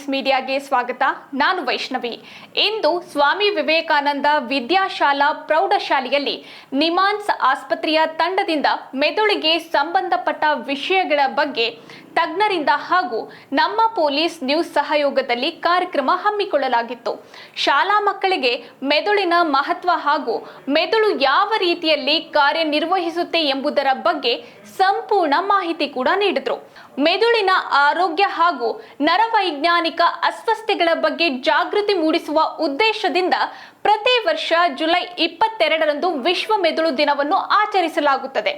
Times ಮೀಡಿಯಾಗೆ ಸ್ವಾಗತ. ನಾನು ವೈಷ್ಣವಿ. ಇಂದು ಸ್ವಾಮಿ ವಿವೇಕಾನಂದ ವಿದ್ಯಾಶಾಲಾ ಪ್ರೌಢಶಾಲೆಯಲ್ಲಿ ನಿಮಾನ್ಸ್ ಆಸ್ಪತ್ರೆಯ ತಂಡದಿಂದ ಮೆದುಳಿಗೆ ಸಂಬಂಧಪಟ್ಟ ವಿಷಯಗಳ ಬಗ್ಗೆ ತಜ್ಞರಿಂದ ಹಾಗೂ ನಮ್ಮ ಪೊಲೀಸ್ ನ್ಯೂಸ್ ಸಹಯೋಗದಲ್ಲಿ ಕಾರ್ಯಕ್ರಮ ಹಮ್ಮಿಕೊಳ್ಳಲಾಗಿತ್ತು. ಶಾಲಾ ಮಕ್ಕಳಿಗೆ ಮೆದುಳಿನ ಮಹತ್ವ ಹಾಗೂ ಮೆದುಳು ಯಾವ ರೀತಿಯಲ್ಲಿ ಕಾರ್ಯನಿರ್ವಹಿಸುತ್ತೆ ಎಂಬುದರ ಬಗ್ಗೆ ಸಂಪೂರ್ಣ ಮಾಹಿತಿ ಕೂಡ ನೀಡಿದ್ರು. ಮೆದುಳಿನ ಆರೋಗ್ಯ ಹಾಗೂ ನರವೈಜ್ಞಾನಿಕ ಅಸ್ವಸ್ಥತೆಗಳ ಬಗ್ಗೆ ಜಾಗೃತಿ ಮೂಡಿಸುವ ಉದ್ದೇಶದಿಂದ ಪ್ರತಿ ವರ್ಷ ಜುಲೈ 22ರಂದು ವಿಶ್ವ ಮೆದುಳು ದಿನವನ್ನು ಆಚರಿಸಲಾಗುತ್ತದೆ.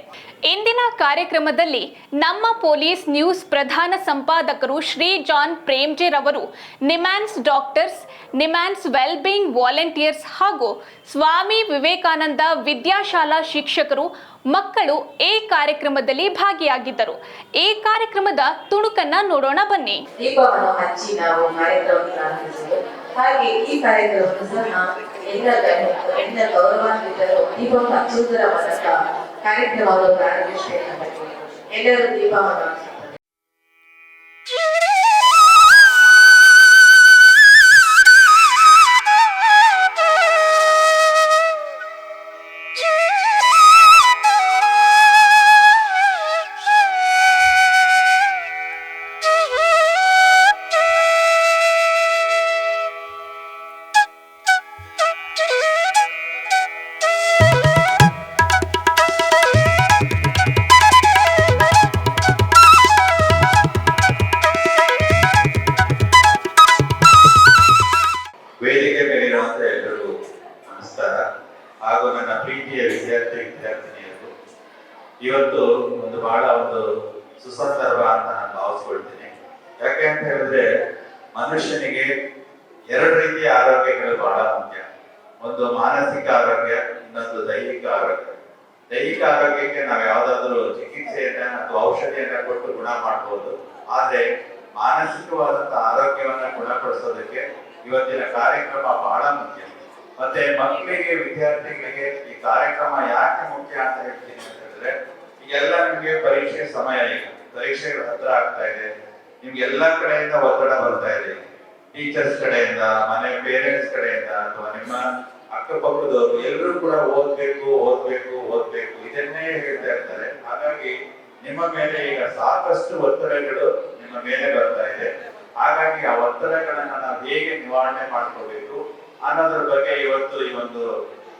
ಇಂದಿನ ಕಾರ್ಯಕ್ರಮದಲ್ಲಿ ನಮ್ಮ ಪೊಲೀಸ್ ನ್ಯೂಸ್ ಪ್ರಧಾನ ಸಂಪಾದಕರು ಶ್ರೀ ಜಾನ್ ಪ್ರೇಮ್ಜೆ ರವರು NIMHANS doctors, NIMHANS wellbeing volunteers ಹಾಗೂ ಸ್ವಾಮಿ ವಿವೇಕಾನಂದ ವಿದ್ಯಾಶಾಲಾ ಶಿಕ್ಷಕರು, ಮಕ್ಕಳು ಈ ಕಾರ್ಯಕ್ರಮದಲ್ಲಿ ಭಾಗಿಯಾಗಿದ್ದರು. ಈ ಕಾರ್ಯಕ್ರಮದ ತುಣುಕನ್ನ ನೋಡೋಣ ಬನ್ನಿ. ದೀಪವನ್ನು ಹಚ್ಚಿ ನಾವು ಕಾರ್ಯಕ್ರಮವನ್ನು ಆರಂಭಿಸಿದ್ದು, ಹಾಗೆ ಈ ಕಾರ್ಯಕ್ರಮವನ್ನು ಸಹ ಎಲ್ಲ ಗೌರವಾನ್ವಿತರು ದೀಪವನ್ನು ಹಚ್ಚುವುದರ ಮೂಲಕ ಕಾರ್ಯಕ್ರಮವನ್ನು ಪ್ರಾರಂಭಿಸಬೇಕಾಗಿದೆ. ಎಲ್ಲರೂ ದೀಪವನ್ನು ವೇದಿಕೆ ಮೇಲಿರುವಂತ ಎಲ್ಲರಿಗೂ ನಮಸ್ಕಾರ ಹಾಗೂ ನನ್ನ ಪ್ರೀತಿಯ ವಿದ್ಯಾರ್ಥಿನಿಯರು, ಇವತ್ತು ಬಹಳ ಸುಸಂದರ್ಭ ಅಂತ ನಾನು ಭಾವಿಸ್ಕೊಳ್ತೀನಿ. ಯಾಕೆ ಅಂತ ಹೇಳಿದ್ರೆ ಮನುಷ್ಯನಿಗೆ ಎರಡು ರೀತಿಯ ಆರೋಗ್ಯಗಳು ಬಹಳ ಮುಖ್ಯ. ಒಂದು ಮಾನಸಿಕ ಆರೋಗ್ಯ, ಇನ್ನೊಂದು ದೈಹಿಕ ಆರೋಗ್ಯ. ದೈಹಿಕ ಆರೋಗ್ಯಕ್ಕೆ ನಾವು ಯಾವ್ದಾದ್ರು ಚಿಕಿತ್ಸೆಯನ್ನ ಅಥವಾ ಔಷಧಿಯನ್ನ ಕೊಟ್ಟು ಗುಣ ಮಾಡಬಹುದು. ಆದ್ರೆ ಮಾನಸಿಕವಾದಂತಹ ಆರೋಗ್ಯವನ್ನ ಗುಣಪಡಿಸೋದಕ್ಕೆ ಇವತ್ತಿನ ಕಾರ್ಯಕ್ರಮ ಬಹಳ ಮುಖ್ಯ. ಮತ್ತೆ ಮಕ್ಕಳಿಗೆ, ವಿದ್ಯಾರ್ಥಿಗಳಿಗೆ ಈ ಕಾರ್ಯಕ್ರಮ ಯಾಕೆ ಮುಖ್ಯ ಅಂತ ಹೇಳ್ತೀನಿ ಅಂತ ಹೇಳಿದ್ರೆ, ಈಗೆಲ್ಲ ನಿಮ್ಗೆ ಪರೀಕ್ಷೆ ಸಮಯ, ಈಗ ಪರೀಕ್ಷೆಗಳು ಹತ್ರ ಆಗ್ತಾ ಇದೆ. ನಿಮ್ಗೆ ಎಲ್ಲಾ ಕಡೆಯಿಂದ ಒತ್ತಡ ಬರ್ತಾ ಇದೆ. ಟೀಚರ್ಸ್ ಕಡೆಯಿಂದ, ಮನೆ ಪೇರೆಂಟ್ಸ್ ಕಡೆಯಿಂದ, ಅಥವಾ ನಿಮ್ಮ ಅಕ್ಕಪಕ್ಕದವರು ಎಲ್ಲರೂ ಕೂಡ ಓದ್ಬೇಕು ಇದನ್ನೇ ಹೇಳ್ತಾ ಇರ್ತಾರೆ. ಹಾಗಾಗಿ ನಿಮ್ಮ ಮೇಲೆ ಈಗ ಸಾಕಷ್ಟು ಒತ್ತಡಗಳು ನಿಮ್ಮ ಮೇಲೆ ಬರ್ತಾ ಇದೆ. ಹಾಗಾಗಿ ಆ ಒತ್ತಡಗಳನ್ನ ನಾವು ಹೇಗೆ ನಿವಾರಣೆ ಮಾಡ್ಕೋಬೇಕು ಅನ್ನೋದ್ರ ಬಗ್ಗೆ ಇವತ್ತು ಈ ಒಂದು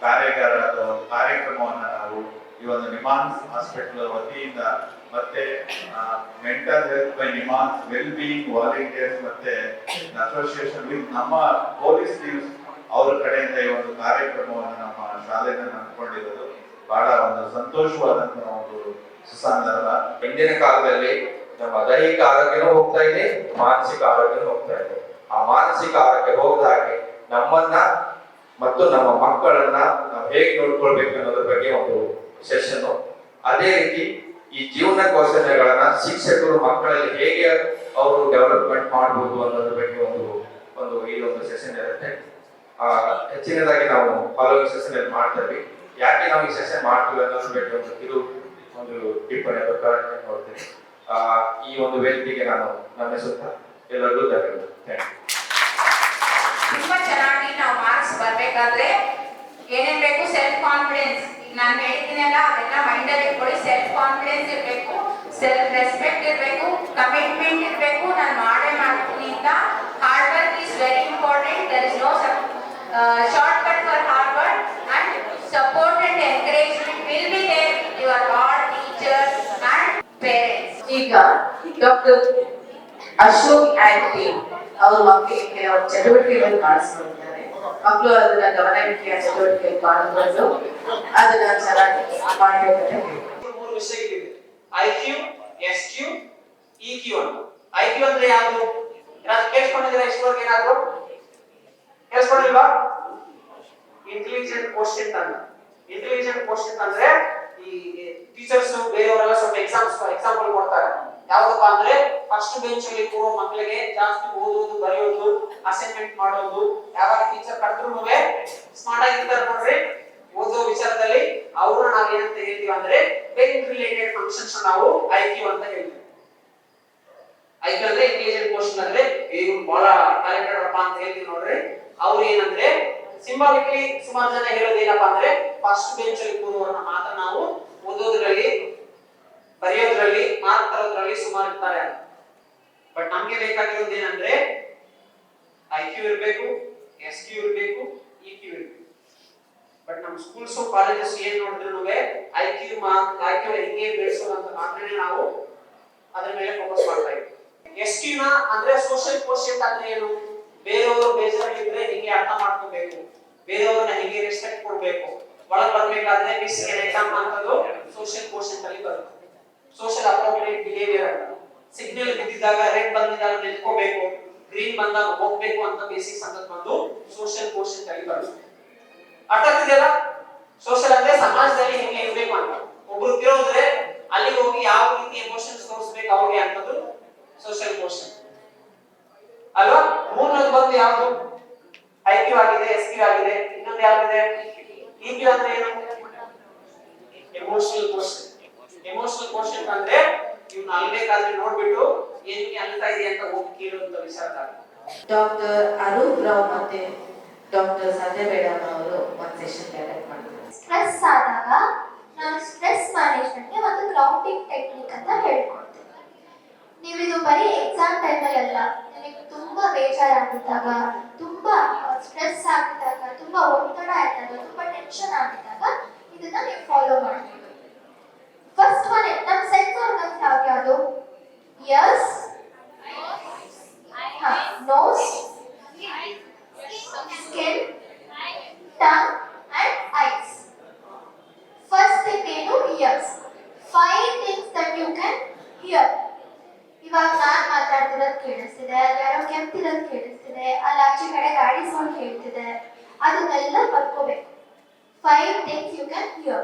ಕಾರ್ಯಾಗಾರ ಅಥವಾ ಕಾರ್ಯಕ್ರಮವನ್ನ ನಾವು ಈ ಒಂದು ನಿಮಾನ್ಸ್ ಹಾಸ್ಪಿಟಲ್ ವತಿಯಿಂದ, ಮತ್ತೆ mental health by NIMHANS wellbeing volunteers ಮತ್ತೆ ಅಸೋಸಿಯೇಷನ್ ವಿತ್ ನಮ್ಮ ಪೊಲೀಸ್ ನ್ಯೂಸ್ ಅವ್ರ ಕಡೆಯಿಂದ ಈ ಒಂದು ಕಾರ್ಯಕ್ರಮವನ್ನು ನಮ್ಮ ಶಾಲೆಯನ್ನು ಹಮ್ಮಿಕೊಂಡಿರೋದು ಬಹಳ ಸಂತೋಷವಾದಂತಹ ಒಂದು ಸುಸಂದರ್ಭ. ಇಂದಿನ ಕಾಲದಲ್ಲಿ ನಮ್ಮ ದೈಹಿಕ ಆರೋಗ್ಯನೂ ಹೋಗ್ತಾ ಇದೆ, ಮಾನಸಿಕ ಆರೋಗ್ಯನೂ ಹೋಗ್ತಾ ಇದೆ. ಆ ಮಾನಸಿಕ ಆರೋಗ್ಯ ಹೋಗದ ಹಾಗೆ ನಮ್ಮನ್ನ ಮತ್ತು ನಮ್ಮ ಮಕ್ಕಳನ್ನ ನಾವು ಹೇಗೆ ನೋಡ್ಕೊಳ್ಬೇಕು ಅನ್ನೋದ್ರ ಬಗ್ಗೆ ಒಂದು ಸೆಷನ್. ಅದೇ ರೀತಿ ಈ ಜೀವನ ಕೌಶಲ್ಯಗಳನ್ನ ಶಿಕ್ಷಕರು ಮಕ್ಕಳಲ್ಲಿ ಹೇಗೆ ಅವರು ಡೆವಲಪ್ಮೆಂಟ್ ಮಾಡಬಹುದು ಅನ್ನೋದ್ರ ಬಗ್ಗೆ ಈ ಒಂದು ಸೆಷನ್ ಇರುತ್ತೆ. ಹೆಚ್ಚಿನದಾಗಿ ನಾವು ಫಾಲೋವಿಂಗ್ ಸೆಷನ್ ಅಲ್ಲಿ ಮಾಡ್ತೀವಿ. ಯಾಕೆ ನಾವು ಈ ಸೆಷನ್ ಮಾಡ್ತೀವಿ ಅನ್ನೋದ್ರ ಬಗ್ಗೆ ಒಂದು ಟಿಪ್ಪಣಿ ಪ್ರಕಾರ ನೋಡ್ತೀವಿ. ಈ ಒಂದು ವೇದಿಕೆಗೆ ನಾನು ನಮ್ಮಿಸುತ್ತಾ ಎಲ್ಲರಿಗೂ ಧನ್ಯವಾದ. ತುಂಬಾ ಚೆನ್ನಾಗಿ ನಾವು ಮಾರ್ಕ್ಸ್ ಬರ್ಬೇಕಾದ್ರೆ ಏನೇನ್ ಬೇಕು? Self confidence. ನಾನು ಹೇಳಿದ್ದೀನಲ್ಲ, ಅದೆಲ್ಲ ಮೈಂಡ್ ಅಲ್ಲಿ ಇಟ್ಕೊಳ್ಳಿ. ಸೆಲ್ಫ್ ಕಾನ್ಫಿಡೆನ್ಸ್ ಇರಬೇಕು, ಸೆಲ್ಫ್ ರೆಸ್ಪೆಕ್ಟ್ ಇರಬೇಕು, ಕಮಿಟ್ಮೆಂಟ್ ಇರಬೇಕು. ನಾನು ಮಾಡೇ ಮಾಡ್ತೀನಿ ಅಂತ. Hard work is very important. There is no short cut for hard work, and support and encouragement will be there with your all teachers and parents. ಈಗ doctor Ashok and team ಅವರು ಮಕ್ಕಳಿಗೆ ಕೆಲವು ಚಟುವಟಿಕೆಗಳನ್ನು ಮಾಡಿಸ್ಕೊಳ್ತಾರೆ. ಮಕ್ಕಳು ಅದನ್ನ ಗಮನವಿಟ್ಟು ಚಟುವಟಿಕೆ ಪಾಲ್ಗೊಂಡು ಅದನ್ನ ಚೆನ್ನಾಗಿ ಮಾಡಬೇಕಂತ ಮೂರು ವಿಷಯಗಳಿವೆ: ಐಕ್ಯೂ, ಎಸ್ಕ್ಯೂ, ಇಕ್ಯೂ ಅಂತ. ಐಕ್ಯೂ ಅಂದ್ರೆ ಯಾವುದು? ಏನಾದ್ರು ಕೇಳಿಸ್ಕೊಂಡಿದ್ದೀರಾ ಇಷ್ಟವರೆಗೆ? ಏನಾದ್ರು ಕೇಳಿಸ್ಕೊಂಡಿಲ್ವಾ? ಇಂಟೆಲಿಜೆಂಟ್ ಕ್ವೋಷಂಟ್ ಅಂತ. ಇಂಟೆಲಿಜೆಂಟ್ ಕ್ವೋಷಂಟ್ ಅಂದ್ರೆ ಈ ಟೀಚರ್ಸ್ ಬೇರೆಯವರೆಲ್ಲ ಸ್ವಲ್ಪ ಎಕ್ಸಾಂಪಲ್ ಕೊಡ್ತಾರೆ. ಯಾವ್ದಪ್ಪ ಅಂದ್ರೆ ಫಸ್ಟ್ ಬೆಂಚ್ ಅಲ್ಲಿ ಕೂರೋ ಮಕ್ಕಳಿಗೆ ಜಾಸ್ತಿ ಓದೋದು, ಬರೆಯೋದು, ಅಸೈನ್ಮೆಂಟ್ ಮಾಡೋದು. ಯಾವಾಗ ಟೀಚರ್ ಕರೆದ್ರು ಸ್ಮಾರ್ಟ್ ಆಗಿರ್ತಾರೆ ನೋಡ್ರಿ ಓದೋ ವಿಚಾರದಲ್ಲಿ. ಅವ್ರನ್ನ ನಾವು ಏನಂತ ಹೇಳ್ತೀವಿ ಅಂದ್ರೆ ಬ್ರೈನ್ ರಿಲೇಟೆಡ್ ಫಂಕ್ಷನ್ಸ್ ನಾವು ಐಕ್ಯೂ ಅಂತ ಹೇಳ್ತೀವಿ. IQ ಅಂದ್ರೆ ಇಂಟೆಲಿಜೆಂಟ್ ಕ್ವಶನ್ ಅಂದ್ರೆ ಇವ್ರು ಬಹಳ ಟ್ಯಾಲೆಂಟೆಡ್ ಅಪ್ಪ ಅಂತ ಹೇಳ್ತೀವಿ ನೋಡ್ರಿ. ಅವ್ರು ಏನಂದ್ರೆ ಸಿಂಬಾಲಿಕಲಿ ಸುಮಾರು ಜನ ಹೇಳೋದು ಏನಪ್ಪಾ ಅಂದ್ರೆ ಫಸ್ಟ್ ಬೆಂಚ್ ಅಲ್ಲಿ ಕೂರುವವರನ್ನ ಮಾತ್ರ ನಾವು ಓದೋದ್ರಲ್ಲಿ ಬರೆಯೋದ್ರಲ್ಲಿ ಮಾರ್ಕ್ ತರೋದ್ರಲ್ಲಿ ಸುಮಾರು ಇರ್ತಾರೆ ಅಂತ. ಬಟ್ ನಮ್ಗೆ ಬೇಕಾಗಿರೋದು ಏನಂದ್ರೆ IQ ಇರಬೇಕು, SQ ಇರಬೇಕು, EQ ಇರಬೇಕು. ಬಟ್ ನಮ್ಮ ಸ್ಕೂಲ್ಸ್ ಕಾಲೇಜಸ್ ಏನ್ ನೋಡಿದ್ರು IQ ಹೆಂಗೆ ಬೆಳೆಸೋದು ಅಂತ ಮಾತ್ರ ನಾವು ಅದ್ರ ಮೇಲೆ ಫೋಕಸ್ ಮಾಡ್ತಾ ಇದ್ದೀವಿ. SQ ನ ಅಂದ್ರೆ ಸೋಶಿಯಲ್ ಕೋಶೆಂಟ್ ಅಂದ್ರೆ ಏನು? ಬೇರೆಯವರು ಬೇಜಾರಾಗಿದ್ರೆ ಹೇಗೆ ಅರ್ಥ ಮಾಡ್ಕೋಬೇಕು, ಬೇರೆಯವ್ರನ್ನ ಹೇಗೆ ರೆಸ್ಪೆಕ್ಟ್ ಕೊಡಬೇಕು, ಒಳಗೆ ಬರ್ಬೇಕಾದ್ರೆ ಮಿಸ್ಗೆ ಎಕ್ಸಾಂಪಲ್ ಅಂತದ್ದು ಸೋಶಿಯಲ್ ಕೋಶೆಂಟ್ ಅಲ್ಲಿ ಬರುತ್ತೆ. ಸೋಶಿಯಲ್ ಅಪ್ರೋಪ್ರಿಯೇಟ್ ಬಿಹೇವಿಯರ್ ಅಂತ. ಸಿಗ್ನಲ್ ಬಿದ್ದಿದ್ದಾಗ ರೆಡ್ ಬಂದಿದ್ದಾಗ ನಿಂತ್ಕೋಬೇಕು, ಗ್ರೀನ್ ಬಂದಾಗ ಹೋಗ್ಬೇಕು ಅಂತ ಬೇಸಿಕ್ಸ್ ಅಂತ ಬಂದು ಸೋಶಿಯಲ್ ಕೋಶೆಂಟ್ ಅಲ್ಲಿ ಬರುತ್ತೆ. ಅರ್ಥ ಆಗ್ತಿದೆಯಲ್ಲ? ಸೋಶಿಯಲ್ ಅಂದ್ರೆ ಸಮಾಜದಲ್ಲಿ ಹೆಂಗೆ ಇರಬೇಕು ಅಂತ. ಒಬ್ರು ತಿರೋದ್ರೆ ಅಲ್ಲಿ ಹೋಗಿ ಯಾವ ರೀತಿ ಎಮೋಷನ್ಸ್ ತೋರಿಸಬೇಕು ಅವ್ರಿಗೆ ಅಂತದ್ದು ಸೋಶಿಯಲ್ ಕೋಶೆಂಟ್ ಅಲ್ವಾ? ಮೂರನೇದು ಬಂದು ಯಾವುದು? IQ ಆಗಿದೆ, SQ ಆಗಿದೆ, ಇನ್ನೊಂದು ಯಾವ್ದಿದೆ? EQ ಅಂದ್ರೆ ಏನು? Emotional quotient. ಎಮೋಷನಲ್ ಕೋಶೆಂಟ್ ಅಂದ್ರೆ ಇವ್ನ ಅಲ್ಬೇಕಾದ್ರೆ ನೋಡ್ಬಿಟ್ಟು ಏನಕ್ಕೆ ಅಳ್ತಾ ಇದೆ ಅಂತ ಹೋಗಿ ಕೇಳುವಂತ ವಿಚಾರ. ಡಾಕ್ಟರ್ ಅರೂಪ್ ರಾವ್ ಮತ್ತೆ ಡಾಕ್ಟರ್ ಸಂಜಯ್ ಮೇಡಮ್ ಅವರು ಒಂದು ಸೆಷನ್ ಕಂಡಕ್ಟ್ ಮಾಡ್ತಾರೆ. ಸ್ಟ್ರೆಸ್ ಆದಾಗ ನಾನು ಸ್ಟ್ರೆಸ್ ಮ್ಯಾನೇಜ್ಮೆಂಟ್ಗೆ ಒಂದು ಗ್ರೌಂಡಿಂಗ್ ಟೆಕ್ನಿಕ್ ಅಂತ ಹೇಳ್ಕೊಡ್ತೀನಿ. ನೀವು ಇದು ಬರೀ ಎಕ್ಸಾಮ್ ಟೈಮಲ್ಲಿ ಅಲ್ಲ, ನಿಮಗೆ ತುಂಬಾ ಬೇಜಾರಾಗಿದ್ದಾಗ, ತುಂಬಾ ಸ್ಟ್ರೆಸ್ ಆಗಿದ್ದಾಗ, ತುಂಬಾ ಒತ್ತಡ ಆಯ್ತಾಗ, ತುಂಬಾ ಟೆನ್ಷನ್ ಆಗಿದ್ದಾಗ ಇದನ್ನ ನೀವು ಫಾಲೋ ಮಾಡ್ತೀವಿ. ಫಸ್ಟ್ ಒನ್ ನಮ್ಮ ಸೆನ್ಸ್ ಆರ್ಗನ್ಸ್ ಯಾವ್ದು? Ears, nose, skin, tongue and eyes. First thing ಏನು? Ears. 5 things that you can hear. ಇವಾಗ ನಾನು ಮಾತಾಡ್ತಿರೋದು ಕೇಳಿಸ್ತಿದೆ, ಅಲ್ಲಿ ಯಾರೋ ಕೆಮ್ತಿರೋದು ಕೇಳಿಸ್ತಿದೆ, ಅಲ್ಲಿ ಆಚೆ ಕಡೆ ಗಾಡಿ ಸೌಂಡ್ ಕೇಳ್ತಿದೆ, ಅದನ್ನೆಲ್ಲ ಬರ್ಕೋಬೇಕು. 5 things you can hear.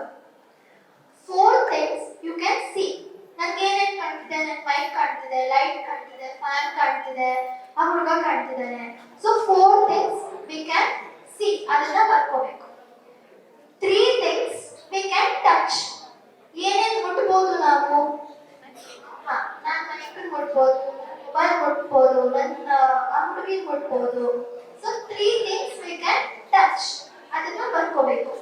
4 things you can see. ನನಗೆ ಏನೇನು ಕಾಣ್ತಿದೆ? ನನ್ನ ಮೈಕ್ ಕಾಣ್ತಿದೆ, ಲೈಟ್ ಕಾಣ್ತಿದೆ, ಫ್ಯಾನ್ ಕಾಣ್ತಿದೆ, ಆ ಹುಡುಗ ಕಾಣ್ತಿದ್ದಾನೆ. So 4 things we can see. ಅದನ್ನ ಬರ್ಕೋಬೇಕು. 3 things we can touch. ಏನೇನು ಮುಟ್ಬೋದು ನಾವು? ನಾನು ಮೈಕ್ ಮುಟ್ಬೋದು, ಮೊಬೈಲ್ ಮುಟ್ಬೋದು, ನನ್ನ ಹುಡುಗಿ ಮುಟ್ಬೋದು. So 3 things we can touch. ಅದನ್ನ ಬರ್ಕೋಬೇಕು.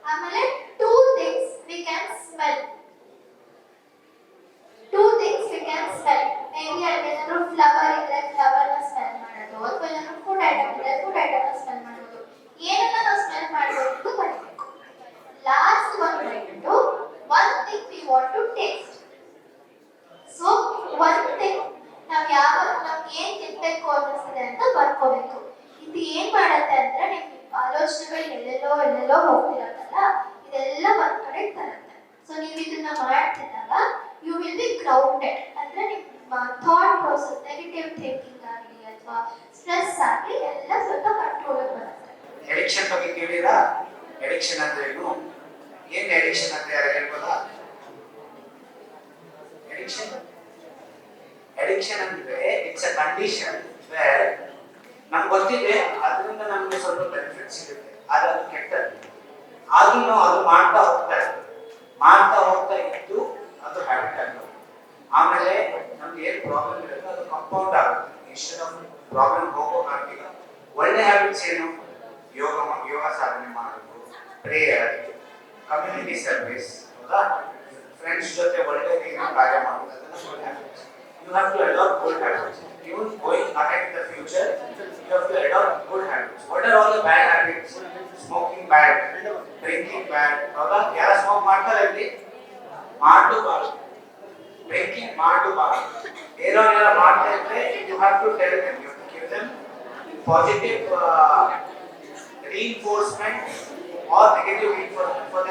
ಆಮೇಲೆ 2 things we can smell. 2 things we can smell. Maybe ಅಲ್ಲಿ ಏನಾದ್ರು ಫ್ಲವರ್ ಇದ್ರೆ ಫ್ಲವರ್ನ ಸ್ಮೆಲ್ ಮಾಡೋದು, ಅಥವಾ ಏನಾದ್ರು ಫುಡ್ ಐಟಮ್ ಇದ್ರೆ ಫುಡ್ ಐಟಮ್ನ ಸ್ಮೆಲ್ ಮಾಡೋದು. ಏನನ್ನ ನಾವು ಸ್ಮೆಲ್ ಮಾಡಬೇಕು ಬರಬೇಕು. ಲಾಸ್ಟ್ ಒನ್ ಬಂದ್ಬಿಟ್ಟು one thing we want to taste. So one thing ನಮ್ಗೆ ಏನ್ ತಿನ್ಬೇಕು ಅನ್ನಿಸ್ತಿದೆ ಅಂತ ಬರ್ಕೋಬೇಕು. ಇದು ಏನ್ ಮಾಡತ್ತೆ ಅಂದ್ರೆ ನಿಮ್ ಆಲೋಚನೆಗಳು ಎಲ್ಲೆಲ್ಲೋ ಹೋಗ್ತಿರತ್ತಲ್ಲ, ಇದೆಲ್ಲ ಒಂದ್ ಕಡೆ ತರುತ್ತೆ. ಸೊ ನೀವು ಇದನ್ನ ಮಾಡ್ತಿದ್ದಾಗ ಯು ವಿಲ್ ಬಿ ಗ್ರೌಂಡೆಡ್. ಅಂದ್ರೆ ನಿಮ್ಮ ಥಾಟ್ ಪ್ರೋಸೆಸ್, ನೆಗೆಟಿವ್ ಥಿಂಕಿಂಗ್ ಆಗಲಿ ಅಥವಾ ಸ್ಟ್ರೆಸ್ ಆಗಲಿ ಎಲ್ಲ ಸ್ವಲ್ಪ ಕಂಟ್ರೋಲ್ ಬರುತ್ತೆ. ಎಡಿಕ್ಷನ್ ಬಗ್ಗೆ ಕೇಳಿರಾ? ಎಡಿಕ್ಷನ್ ಅಂದ್ರೆ ಏನು? ಏನ್ ಎಡಿಕ್ಷನ್ ಅಂತ ಯಾರು ಹೇಳ್ಬೋದಾ? ಎಡಿಕ್ಷನ್ ಅಂದ್ರೆ ಇಟ್ಸ್ ಅ ಕಂಡೀಷನ್ ವೇರ್ ನಮ್ಗೆ ಗೊತ್ತಿದೆ ಅದರಿಂದ ನಮ್ಗೆ ಸ್ವಲ್ಪ ಬೆನಿಫಿಟ್ ಸಿಗುತ್ತೆ, ಆದ್ರೆ ಅದು ಕೆಟ್ಟದ್ದು. ಆದ್ರೂ ನಾವು ಅದು ಮಾಡ್ತಾ ಹೋಗ್ತಾ ಇದ್ದು ಅದು ಹ್ಯಾಬಿಟ್ ಆಗುತ್ತೆ. ಆಮೇಲೆ ನಮ್ಗೆ ಏನ್ ಪ್ರಾಬ್ಲಮ್ ಇರುತ್ತೆ ಅದು ಕಂಪೌಂಡ್ ಆಗುತ್ತೆ. ಇನ್ಸ್ಟೆಡ್ ಆಫ್ ಪ್ರಾಬ್ಲಮ್ ಹೋಗೋಕ್ಕಾಗಿಲ್ಲ. ಒಳ್ಳೆ ಹ್ಯಾಬಿಟ್ಸ್ ಏನು? ಯೋಗ ಸಾಧನೆ ಮಾಡೋದು, ಪ್ರೇಯರ್, ಕಮ್ಯುನಿಟಿ ಸರ್ವಿಸ್, ಹೌದಾ? ಫ್ರೆಂಡ್ಸ್ ಜೊತೆ ಒಳ್ಳೆ ರೀತಿಯ ಕಾರ್ಯ ಮಾಡೋದು, ಅದನ್ನ habits. You have to adopt good habits. Even going ahead in the future, you have to adopt good habits. What are all the bad habits? Smoking bad, drinking bad. ಹೌದಾ? ಯಾರು smoke ಮಾಡ್ತಾರೆ ಇಲ್ಲಿ? ಮಾಡಬಾರ್ದು. ಡ್ರಿಂಕಿಂಗ್ ಮಾಡಬಾರ್ದು. ಏನೋ ಮಾಡ್ತಾ ಇದ್ರೆ you have to tell them, you have to give them positive reinforcement or negative reinforcement for